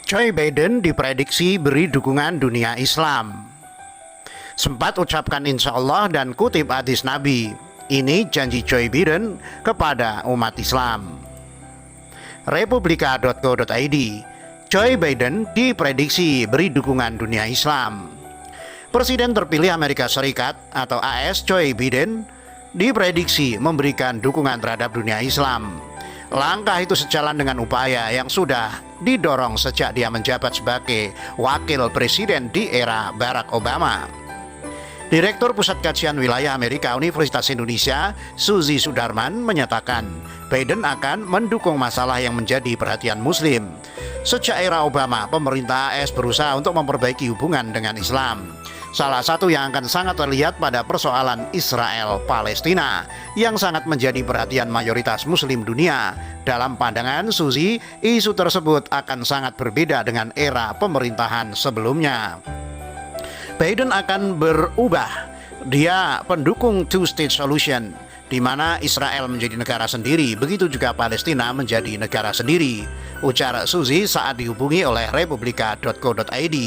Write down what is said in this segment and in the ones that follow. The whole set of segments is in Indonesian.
Joe Biden diprediksi beri dukungan dunia Islam. Sempat ucapkan insya Allah dan kutip hadis Nabi. Ini janji Joe Biden kepada umat Islam. Republika.co.id. Joe Biden diprediksi beri dukungan dunia Islam. Presiden terpilih Amerika Serikat atau AS Joe Biden diprediksi memberikan dukungan terhadap dunia Islam. Langkah itu sejalan dengan upaya yang sudah didorong sejak dia menjabat sebagai wakil presiden di era Barack Obama. Direktur Pusat Kajian Wilayah Amerika Universitas Indonesia, Suzy Sudarman, menyatakan Biden akan mendukung masalah yang menjadi perhatian Muslim. Sejak era Obama, pemerintah AS berusaha untuk memperbaiki hubungan dengan Islam. Salah satu yang akan sangat terlihat pada persoalan Israel-Palestina yang sangat menjadi perhatian mayoritas Muslim dunia. Dalam pandangan Suzy, isu tersebut akan sangat berbeda dengan era pemerintahan sebelumnya. Biden akan berubah. Dia pendukung two-state solution, di mana Israel menjadi negara sendiri, begitu juga Palestina menjadi negara sendiri, ujar Suzy saat dihubungi oleh Republika.co.id,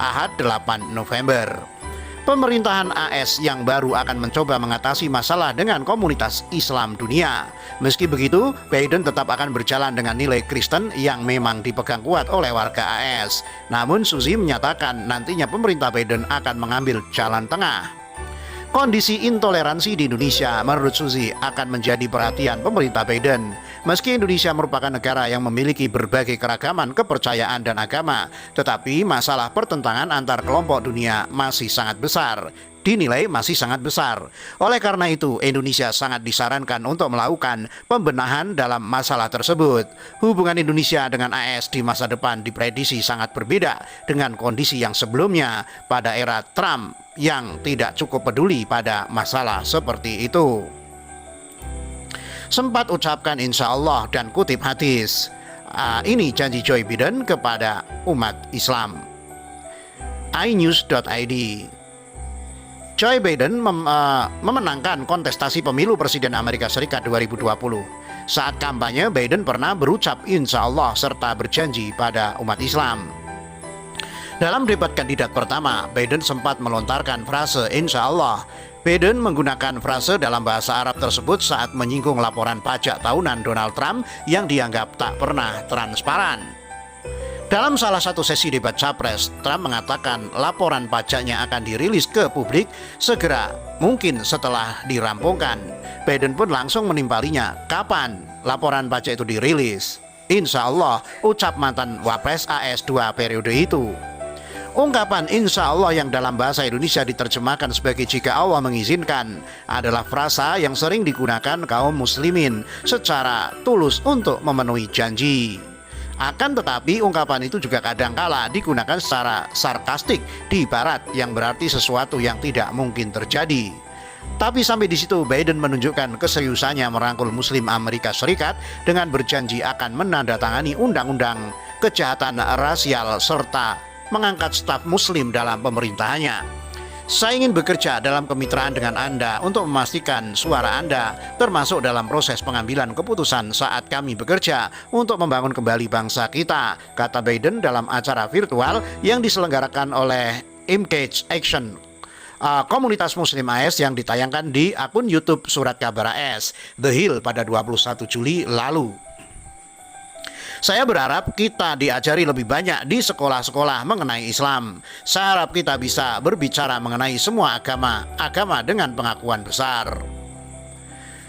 Ahad 8 November. Pemerintahan AS yang baru akan mencoba mengatasi masalah dengan komunitas Islam dunia. Meski begitu, Biden tetap akan berjalan dengan nilai Kristen yang memang dipegang kuat oleh warga AS. Namun Suzy menyatakan nantinya pemerintah Biden akan mengambil jalan tengah. Kondisi intoleransi di Indonesia menurut Suzy akan menjadi perhatian pemerintah Biden. Meski Indonesia merupakan negara yang memiliki berbagai keragaman kepercayaan dan agama, tetapi masalah pertentangan antar kelompok dunia masih sangat besar. Dinilai masih sangat besar. Oleh karena itu, Indonesia sangat disarankan untuk melakukan pembenahan dalam masalah tersebut. Hubungan Indonesia dengan AS di masa depan diprediksi sangat berbeda dengan kondisi yang sebelumnya pada era Trump yang tidak cukup peduli pada masalah seperti itu. Sempat ucapkan insya Allah dan kutip hadis. Ini janji Joe Biden kepada umat Islam. iNews.id. Joe Biden memenangkan kontestasi pemilu presiden Amerika Serikat 2020. Saat kampanye, Biden pernah berucap insya Allah serta berjanji pada umat Islam. Dalam debat kandidat pertama, Biden sempat melontarkan frase insya Allah. Biden menggunakan frase dalam bahasa Arab tersebut saat menyinggung laporan pajak tahunan Donald Trump yang dianggap tak pernah transparan. Dalam salah satu sesi debat Capres, Trump mengatakan laporan pajaknya akan dirilis ke publik segera mungkin setelah dirampungkan. Biden pun langsung menimpalinya, kapan laporan pajak itu dirilis? Insya Allah, ucap mantan Wapres AS 2 periode itu. Ungkapan insya Allah yang dalam bahasa Indonesia diterjemahkan sebagai jika Allah mengizinkan adalah frasa yang sering digunakan kaum muslimin secara tulus untuk memenuhi janji. Akan tetapi ungkapan itu juga kadangkala digunakan secara sarkastik di barat yang berarti sesuatu yang tidak mungkin terjadi. Tapi sampai di situ Biden menunjukkan keseriusannya merangkul Muslim Amerika Serikat dengan berjanji akan menandatangani undang-undang kejahatan rasial serta mengangkat staf Muslim dalam pemerintahannya. Saya ingin bekerja dalam kemitraan dengan Anda untuk memastikan suara Anda termasuk dalam proses pengambilan keputusan saat kami bekerja untuk membangun kembali bangsa kita, kata Biden dalam acara virtual yang diselenggarakan oleh Engage Action, komunitas Muslim AS yang ditayangkan di akun YouTube Surat Kabar AS, The Hill pada 21 Juli lalu. Saya berharap kita diajari lebih banyak di sekolah-sekolah mengenai Islam. Saya harap kita bisa berbicara mengenai semua agama dengan pengakuan besar.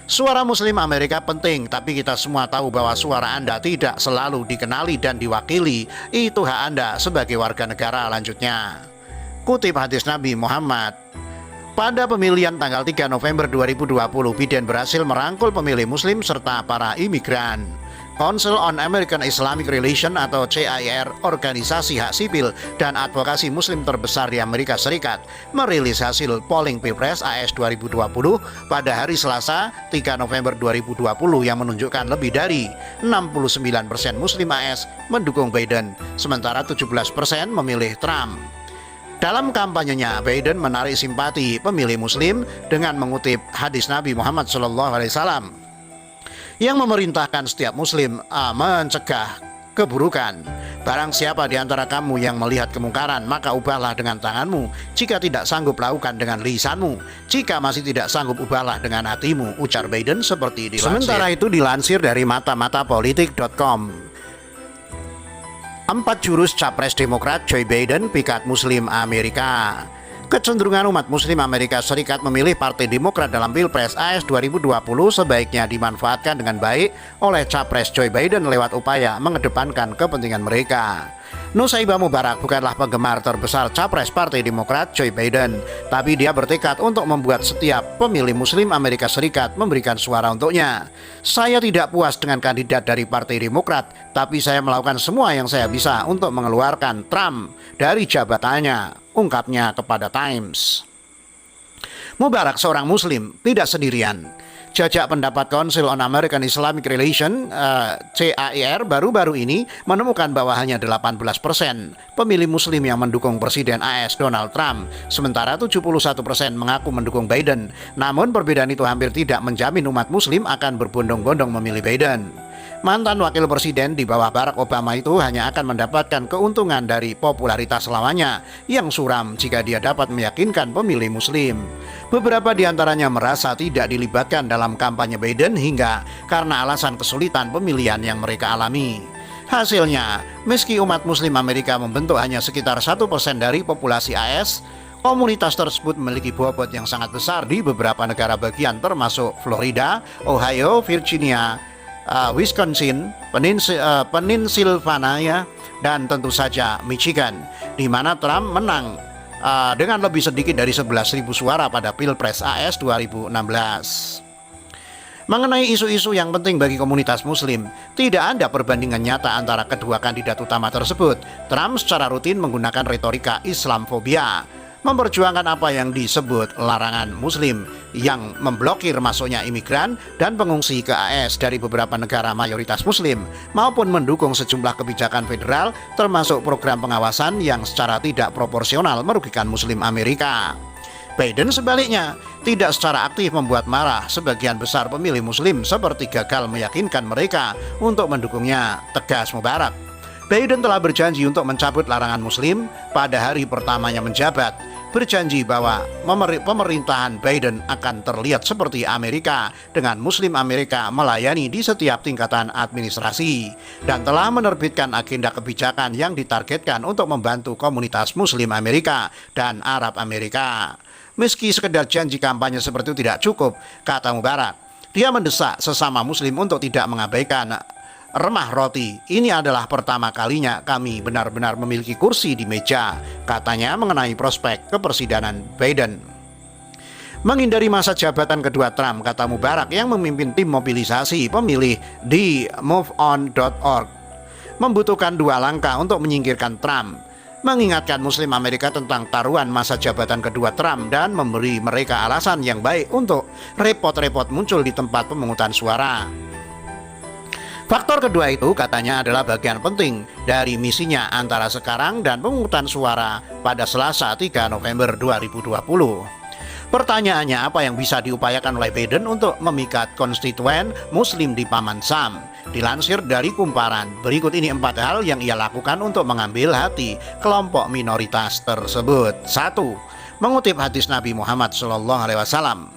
Suara Muslim Amerika penting, tapi kita semua tahu bahwa suara Anda tidak selalu dikenali dan diwakili. Itu hak Anda sebagai warga negara, lanjutnya. Kutip hadis Nabi Muhammad. Pada pemilihan tanggal 3 November 2020, Biden berhasil merangkul pemilih Muslim serta para imigran. Council on American Islamic Relations atau CIR, organisasi hak sipil dan advokasi Muslim terbesar di Amerika Serikat, merilis hasil polling Pilpres AS 2020 pada hari Selasa 3 November 2020 yang menunjukkan lebih dari 69% Muslim AS mendukung Biden, sementara 17% memilih Trump. Dalam kampanyenya, Biden menarik simpati pemilih Muslim dengan mengutip hadis Nabi Muhammad SAW yang memerintahkan setiap Muslim mencegah keburukan. Barang siapa di antara kamu yang melihat kemungkaran, maka ubahlah dengan tanganmu. Jika tidak sanggup, lakukan dengan lisanmu. Jika masih tidak sanggup, ubahlah dengan hatimu, ujar Biden seperti dilansir. Sementara itu dilansir dari matamatapolitik.com. 4 jurus Capres Demokrat Joe Biden pikat Muslim Amerika. Kecenderungan umat Muslim Amerika Serikat memilih Partai Demokrat dalam Pilpres AS 2020 sebaiknya dimanfaatkan dengan baik oleh Capres Joe Biden lewat upaya mengedepankan kepentingan mereka. Nusaibah Mubarak bukanlah penggemar terbesar Capres Partai Demokrat Joe Biden, tapi dia bertekad untuk membuat setiap pemilih Muslim Amerika Serikat memberikan suara untuknya. Saya tidak puas dengan kandidat dari Partai Demokrat, tapi saya melakukan semua yang saya bisa untuk mengeluarkan Trump dari jabatannya, ungkapnya kepada Times. Mubarak seorang Muslim, tidak sendirian. Jajak pendapat Council on American Islamic Relations (CAIR) baru-baru ini menemukan bahwa hanya 18% pemilih Muslim yang mendukung Presiden AS Donald Trump, sementara 71% mengaku mendukung Biden. Namun perbedaan itu hampir tidak menjamin umat Muslim akan berbondong-bondong memilih Biden. Mantan wakil presiden di bawah Barack Obama itu hanya akan mendapatkan keuntungan dari popularitas lamanya yang suram jika dia dapat meyakinkan pemilih Muslim. Beberapa di antaranya merasa tidak dilibatkan dalam kampanye Biden hingga karena alasan kesulitan pemilihan yang mereka alami. Hasilnya, meski umat Muslim Amerika membentuk hanya sekitar 1% dari populasi AS, komunitas tersebut memiliki bobot yang sangat besar di beberapa negara bagian termasuk Florida, Ohio, Virginia, Wisconsin, Pennsylvania, dan tentu saja Michigan, di mana Trump menang dengan lebih sedikit dari 11.000 suara pada Pilpres AS 2016. Mengenai isu-isu yang penting bagi komunitas Muslim, tidak ada perbandingan nyata antara kedua kandidat utama tersebut. Trump secara rutin menggunakan retorika Islamfobia, memperjuangkan apa yang disebut larangan Muslim yang memblokir masuknya imigran dan pengungsi ke AS dari beberapa negara mayoritas Muslim, maupun mendukung sejumlah kebijakan federal termasuk program pengawasan yang secara tidak proporsional merugikan Muslim Amerika. Biden sebaliknya tidak secara aktif membuat marah sebagian besar pemilih Muslim seperti gagal meyakinkan mereka untuk mendukungnya, tegas Mubarak. Biden telah berjanji untuk mencabut larangan Muslim pada hari pertamanya menjabat, berjanji bahwa pemerintahan Biden akan terlihat seperti Amerika dengan Muslim Amerika melayani di setiap tingkatan administrasi, dan telah menerbitkan agenda kebijakan yang ditargetkan untuk membantu komunitas Muslim Amerika dan Arab Amerika. Meski sekedar janji kampanye seperti itu tidak cukup, kata Mubarak, dia mendesak sesama Muslim untuk tidak mengabaikan remah roti. Ini adalah pertama kalinya kami benar-benar memiliki kursi di meja, katanya mengenai prospek kepresidenan Biden. Menghindari masa jabatan kedua Trump, kata Mubarak yang memimpin tim mobilisasi pemilih di MoveOn.org, membutuhkan 2 langkah untuk menyingkirkan Trump, mengingatkan Muslim Amerika tentang taruhan masa jabatan kedua Trump, dan memberi mereka alasan yang baik untuk repot-repot muncul di tempat pemungutan suara. Faktor kedua itu katanya adalah bagian penting dari misinya antara sekarang dan pemungutan suara pada Selasa 3 November 2020. Pertanyaannya, apa yang bisa diupayakan oleh Biden untuk memikat konstituen Muslim di Paman Sam? Dilansir dari Kumparan, berikut ini 4 hal yang ia lakukan untuk mengambil hati kelompok minoritas tersebut. 1. Mengutip hadis Nabi Muhammad SAW.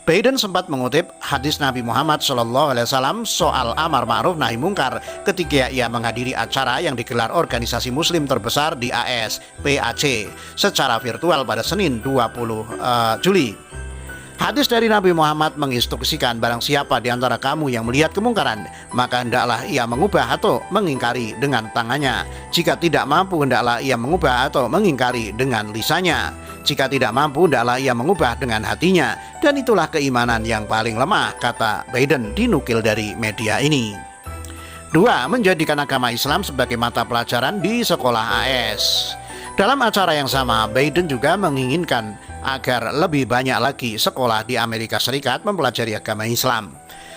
Biden sempat mengutip hadis Nabi Muhammad SAW soal amar ma'ruf nahi mungkar ketika ia menghadiri acara yang digelar organisasi Muslim terbesar di AS, PAC, secara virtual pada Senin 20 Juli. Hadis dari Nabi Muhammad menginstruksikan barang siapa di antara kamu yang melihat kemungkaran, maka hendaklah ia mengubah atau mengingkari dengan tangannya. Jika tidak mampu, hendaklah ia mengubah atau mengingkari dengan lisannya. Jika tidak mampu, hendaklah ia mengubah dengan hatinya. Dan itulah keimanan yang paling lemah, kata Biden dinukil dari media ini. 2. Menjadikan agama Islam sebagai mata pelajaran di sekolah AS. Dalam acara yang sama, Biden juga menginginkan agar lebih banyak lagi sekolah di Amerika Serikat mempelajari agama Islam.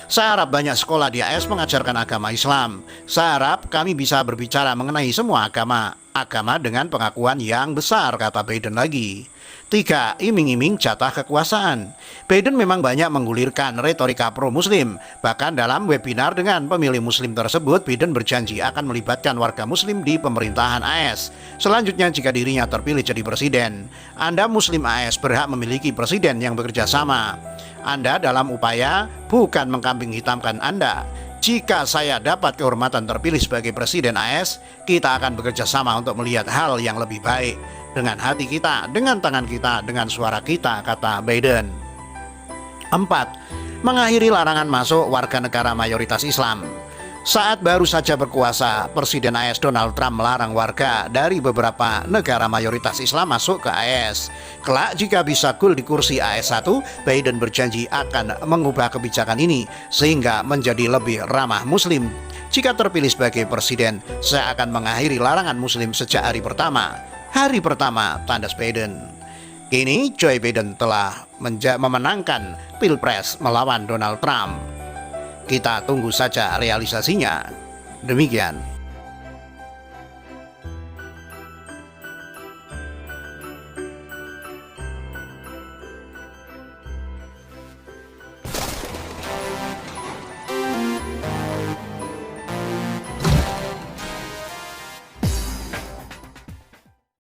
Saya harap banyak sekolah di AS mengajarkan agama Islam. Saya harap kami bisa berbicara mengenai semua agama dengan pengakuan yang besar, kata Biden lagi. 3. Iming-iming jatah kekuasaan. Biden memang banyak menggulirkan retorika pro-muslim. Bahkan dalam webinar dengan pemilih muslim tersebut, Biden berjanji akan melibatkan warga muslim di pemerintahan AS. Selanjutnya, jika dirinya terpilih jadi presiden, Anda muslim AS berhak memiliki presiden yang bekerja sama. Anda dalam upaya bukan mengkambing hitamkan Anda. Jika saya dapat kehormatan terpilih sebagai presiden AS, kita akan bekerja sama untuk melihat hal yang lebih baik. Dengan hati kita, dengan tangan kita, dengan suara kita, kata Biden. 4. Mengakhiri larangan masuk warga negara mayoritas Islam. Saat baru saja berkuasa, Presiden AS Donald Trump melarang warga dari beberapa negara mayoritas Islam masuk ke AS. Kelak jika bisa gol di kursi AS 1, Biden berjanji akan mengubah kebijakan ini sehingga menjadi lebih ramah Muslim. Jika terpilih sebagai presiden, saya akan mengakhiri larangan Muslim sejak hari pertama. Hari pertama, tandas Biden. Kini Joe Biden telah memenangkan Pilpres melawan Donald Trump. Kita tunggu saja realisasinya. Demikian.